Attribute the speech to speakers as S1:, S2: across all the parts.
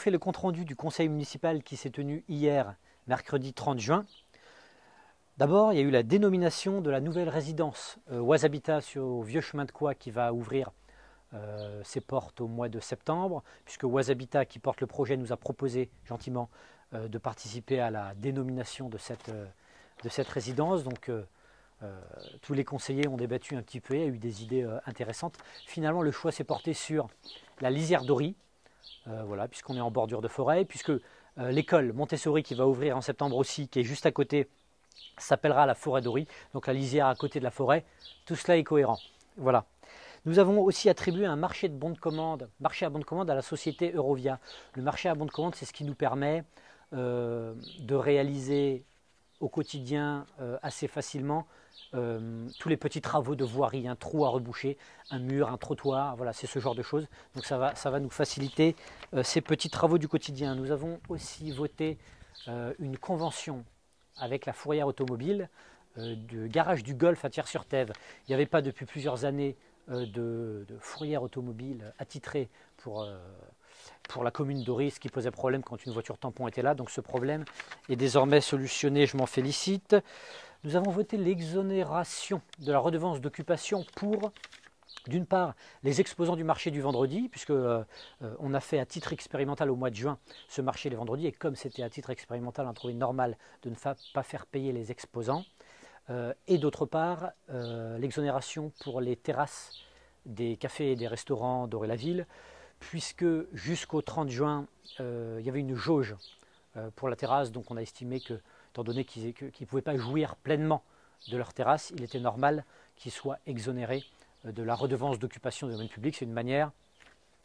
S1: fait le compte-rendu du conseil municipal qui s'est tenu hier, mercredi 30 juin. D'abord, il y a eu la dénomination de la nouvelle résidence Oise Habitat au Vieux Chemin de Coix qui va ouvrir ses portes au mois de septembre, puisque Oise Habitat, qui porte le projet, nous a proposé gentiment de participer à la dénomination de cette résidence. Donc tous les conseillers ont débattu un petit peu, il y a eu des idées intéressantes. Finalement, le choix s'est porté sur la lisière d'Ory, voilà, puisqu'on est en bordure de forêt, puisque l'école Montessori qui va ouvrir en septembre aussi, qui est juste à côté, s'appellera la forêt d'Ory, donc la lisière à côté de la forêt. Tout cela est cohérent. Voilà. Nous avons aussi attribué un marché de bons de commande, marché à bons de commande à la société Eurovia. Le marché à bons de commande, c'est ce qui nous permet de réaliser au quotidien assez facilement tous les petits travaux de voirie, un trou à reboucher, un mur, un trottoir, voilà, c'est ce genre de choses. Donc ça va nous faciliter ces petits travaux du quotidien. Nous avons aussi voté une convention avec la fourrière automobile du garage du Golfe à Thiers-sur-Thève. Il n'y avait pas depuis plusieurs années de fourrière automobile attitrée pour la commune d'Ory, ce qui posait problème quand une voiture tampon était là. Donc ce problème est désormais solutionné, je m'en félicite. Nous avons voté l'exonération de la redevance d'occupation pour, d'une part, les exposants du marché du vendredi, puisque on a fait à titre expérimental au mois de juin ce marché les vendredis, et comme c'était à titre expérimental, on a trouvé normal de ne pas faire payer les exposants. Et d'autre part, l'exonération pour les terrasses des cafés et des restaurants d'Ory-la-Ville, puisque jusqu'au 30 juin, il y avait une jauge pour la terrasse, donc on a estimé que, étant donné qu'ils ne pouvaient pas jouir pleinement de leur terrasse, il était normal qu'ils soient exonérés de la redevance d'occupation du domaine public. C'est une manière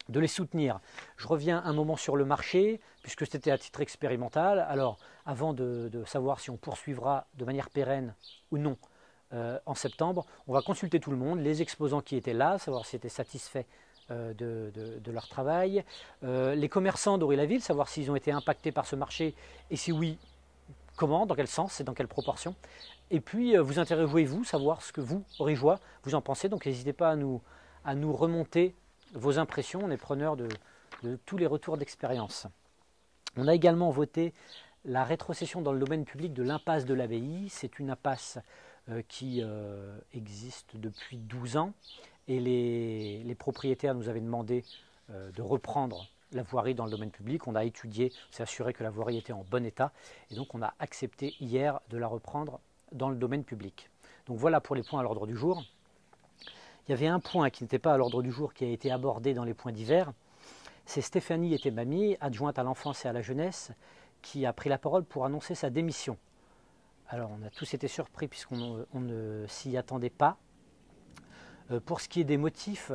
S1: de les soutenir. Je reviens un moment sur le marché, puisque c'était à titre expérimental. Alors, avant de savoir si on poursuivra de manière pérenne ou non en septembre, on va consulter tout le monde, les exposants qui étaient là, savoir s'ils étaient satisfaits de leur travail, les commerçants d'Ory-la-Ville, savoir s'ils ont été impactés par ce marché, et si oui, comment, dans quel sens et dans quelle proportion. Et puis, vous interrogez-vous, savoir ce que vous, Orygeois, vous en pensez. Donc, n'hésitez pas à nous remonter vos impressions. On est preneur de tous les retours d'expérience. On a également voté la rétrocession dans le domaine public de l'impasse de l'Abbaye. C'est une impasse qui existe depuis 12 ans. Et les propriétaires nous avaient demandé de reprendre la voirie dans le domaine public. On a étudié, on s'est assuré que la voirie était en bon état. Et donc, on a accepté hier de la reprendre dans le domaine public. Donc voilà pour les points à l'ordre du jour. Il y avait un point qui n'était pas à l'ordre du jour qui a été abordé dans les points divers. C'est Stéphanie Etemami, adjointe à l'enfance et à la jeunesse, qui a pris la parole pour annoncer sa démission. Alors on a tous été surpris puisqu'on ne s'y attendait pas. Pour ce qui est des motifs,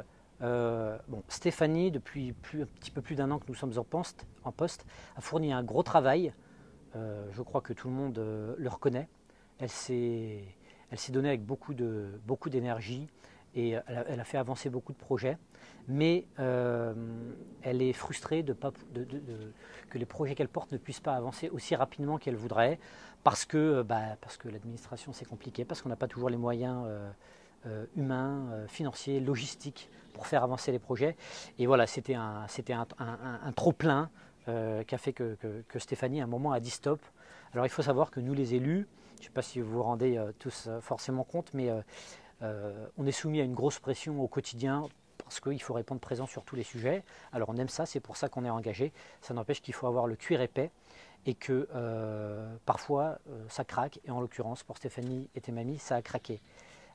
S1: Stéphanie, depuis un petit peu plus d'un an que nous sommes en poste, a fourni un gros travail. Je crois que tout le monde le reconnaît. Elle s'est donnée avec beaucoup d'énergie et elle a fait avancer beaucoup de projets. Mais elle est frustrée que les projets qu'elle porte ne puissent pas avancer aussi rapidement qu'elle voudrait, parce que l'administration c'est compliqué, parce qu'on n'a pas toujours les moyens humains, financiers, logistiques pour faire avancer les projets. Et voilà, c'était un trop-plein qui a fait que Stéphanie, à un moment, a dit stop. Alors il faut savoir que nous, les élus, je ne sais pas si vous vous rendez tous forcément compte, mais on est soumis à une grosse pression au quotidien parce qu'il faut répondre présent sur tous les sujets. Alors on aime ça, c'est pour ça qu'on est engagé. Ça n'empêche qu'il faut avoir le cuir épais et que parfois ça craque. Et en l'occurrence, pour Stéphanie Etemami, ça a craqué.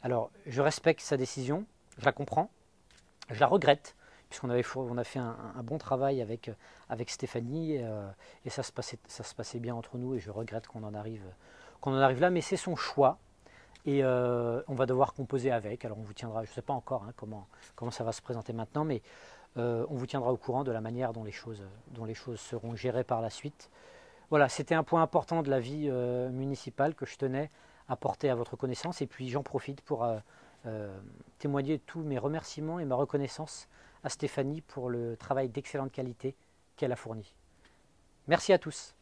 S1: Alors je respecte sa décision, je la comprends, je la regrette, puisqu'on a fait un bon travail avec Stéphanie et ça se passait bien entre nous, et je regrette qu'on en arrive là, mais c'est son choix et on va devoir composer avec. Alors on vous tiendra, je ne sais pas encore comment ça va se présenter maintenant, mais on vous tiendra au courant de la manière dont les choses seront gérées par la suite. Voilà, c'était un point important de la vie municipale que je tenais à porter à votre connaissance, et puis j'en profite pour témoigner tous mes remerciements et ma reconnaissance à Stéphanie pour le travail d'excellente qualité qu'elle a fourni. Merci à tous.